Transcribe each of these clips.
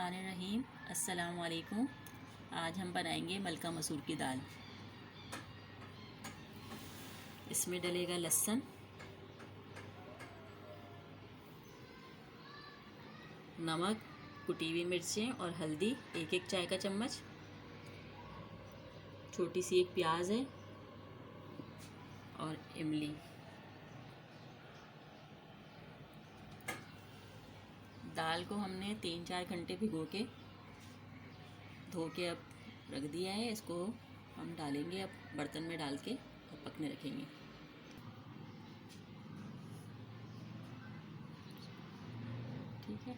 बिस्मिल्लाहिर्रहमानिर्रहीम। अस्सलाम वालेकुम। आज हम बनाएंगे मलका मसूर की दाल। इसमें डलेगा लहसुन, नमक, कुटी हुई मिर्चें और हल्दी, एक एक चाय का चम्मच। छोटी सी एक प्याज है और इमली। दाल को हमने 3-4 घंटे भिगो के धो के अब रख दिया है। इसको हम डालेंगे अब बर्तन में डाल के और पकने रखेंगे। ठीक है,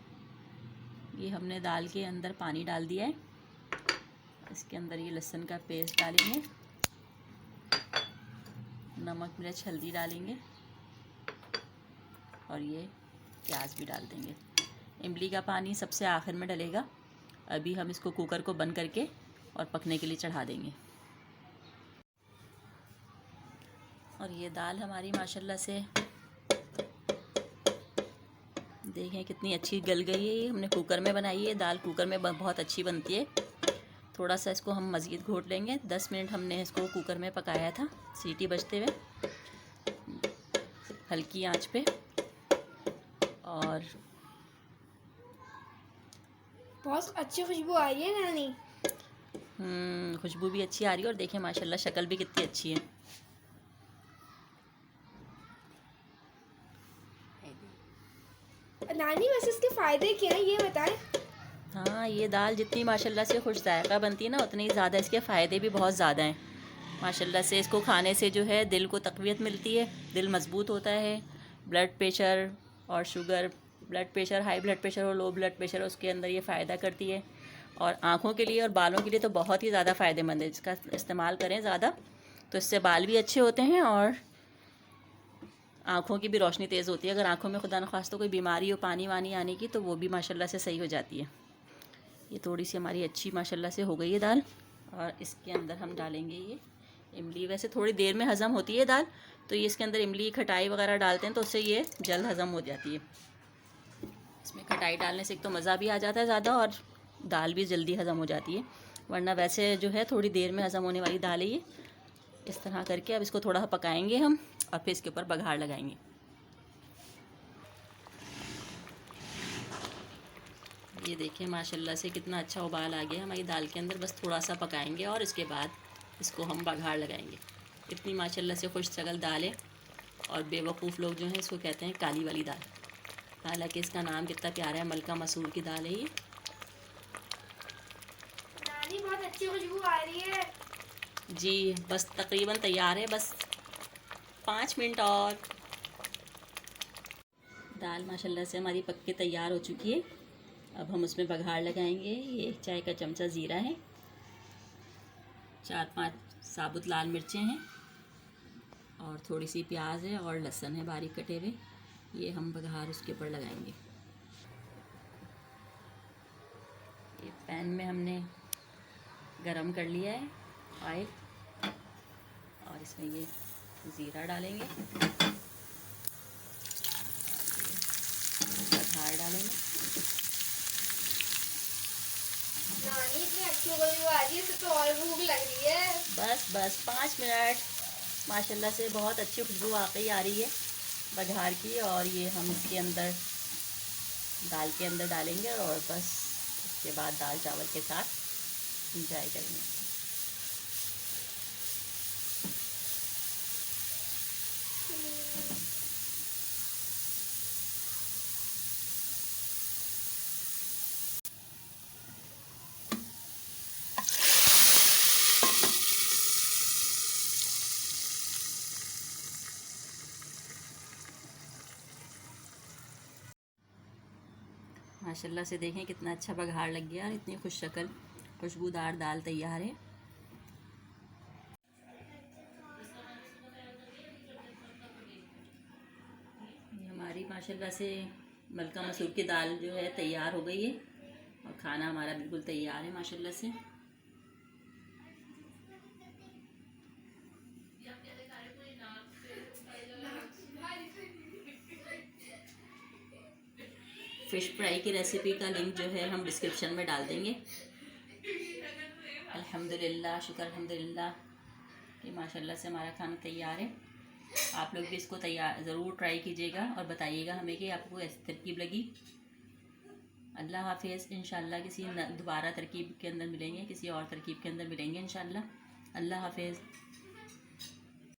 ये हमने दाल के अंदर पानी डाल दिया है। इसके अंदर ये लहसुन का पेस्ट डालेंगे, नमक मिर्च हल्दी डालेंगे और ये प्याज भी डाल देंगे। इमली का पानी सबसे आखिर में डलेगा। अभी हम इसको कुकर को बंद करके और पकने के लिए चढ़ा देंगे। और ये दाल हमारी माशाल्लाह से देखें कितनी अच्छी गल गई है। ये हमने कुकर में बनाई है दाल, कुकर में बहुत अच्छी बनती है। थोड़ा सा इसको हम मज़ीद घोट लेंगे। 10 मिनट हमने इसको कुकर में पकाया था, सीटी बजते हुए, हल्की आंच पे। और बहुत अच्छी खुशबू आ रही है नानी। खुशबू भी अच्छी आ रही है और देखें माशाल्लाह शक्ल भी कितनी अच्छी है। नानी वैसे इसके फ़ायदे क्या हैं ये बताएं। हाँ, ये दाल जितनी माशाल्लाह से खुश जायका बनती है ना, उतनी ज़्यादा इसके फ़ायदे भी बहुत ज़्यादा हैं। माशाल्लाह से इसको खाने से जो है दिल को तक़वियत मिलती है, दिल मज़बूत होता है। ब्लड प्रेशर और sugar, blood pressure, high blood pressure और लो ब्लड प्रेशर, उसके अंदर ये फ़ायदा करती है। और आँखों के लिए और बालों के लिए तो बहुत ही ज़्यादा फ़ायदेमंद है। इसका इस्तेमाल करें ज़्यादा तो इससे बाल भी अच्छे होते हैं और आँखों की भी रोशनी तेज़ होती है। अगर आँखों में खुदा न ख़ास्ता कोई बीमारी हो पानी वानी आने की, तो वो भी माशाल्लाह से सही हो जाती है। ये थोड़ी सी हमारी अच्छी माशाल्लाह से हो गई है दाल। और इसके अंदर हम डालेंगे ये इमली। वैसे थोड़ी देर में हज़म होती है दाल, तो ये इसके अंदर इमली खटाई वगैरह डालते हैं तो उससे ये जल्द हज़म हो जाती है। इसमें खटाई डालने से एक तो मज़ा भी आ जाता है ज़्यादा और दाल भी जल्दी हज़म हो जाती है। वरना वैसे जो है थोड़ी देर में हज़म होने वाली दाल है ये। इस तरह करके अब इसको थोड़ा पकाएंगे हम और फिर इसके ऊपर बघार लगाएंगे। ये देखें माशाल्लाह से कितना अच्छा उबाल आ गया हमारी दाल के अंदर। बस थोड़ा सा पकाएंगे और इसके बाद इसको हम बघार लगाएंगे। इतनी माशाल्लाह से खुश शक्ल दाल है और बेवकूफ़ लोग जो हैं इसको कहते हैं काली वाली दाल। हालांकि इसका नाम कितना प्यारा है, मलका मसूर की दाल है ये। नानी बहुत अच्छी खुशबू आ रही है। जी, बस तकरीबन तैयार है, बस 5 मिनट और। दाल माशाल्लाह से हमारी पक के तैयार हो चुकी है। अब हम उसमें बघार लगाएंगे। ये 1 चाय का चमचा ज़ीरा है, 4-5 साबुत लाल मिर्चें हैं और थोड़ी सी प्याज है और लहसुन है बारीक कटे हुए। ये हम बघार उसके ऊपर लगाएंगे। ये पैन में हमने गरम कर लिया है ऑयल और इसमें ये ज़ीरा डालेंगे, बघार डालेंगे। नानी इतनी अच्छी खुशबू आ रही है, इससे तो और भूख लग रही है। बस 5 मिनट। माशाल्लाह से बहुत अच्छी खुशबू वाकई आ रही है बघार की। और ये हम इसके अंदर दाल के अंदर डालेंगे और बस उसके बाद दाल चावल के साथ इंजॉय करेंगे। माशाल्लाह से देखें कितना अच्छा बघार लग गया और इतनी खुश शक्ल खुशबूदार दाल तैयार है। हमारी माशाल्लाह से मलका मसूर की दाल जो है तैयार हो गई है और खाना हमारा बिल्कुल तैयार है माशाल्लाह से। फ़िश फ्राई की रेसिपी का लिंक जो है हम डिस्क्रिप्शन में डाल देंगे। अल्हम्दुलिल्लाह, शुक्र अल्हम्दुलिल्लाह कि माशाल्लाह से हमारा खाना तैयार है। आप लोग भी इसको तैयार ज़रूर ट्राई कीजिएगा और बताइएगा हमें कि आपको ऐसी तरकीब लगी। अल्लाह हाफिज़। इंशाल्लाह किसी दोबारा तरकीब के अंदर मिलेंगे, किसी और तरकीब के अंदर मिलेंगे इंशाल्लाह। अल्लाह हाफिज़।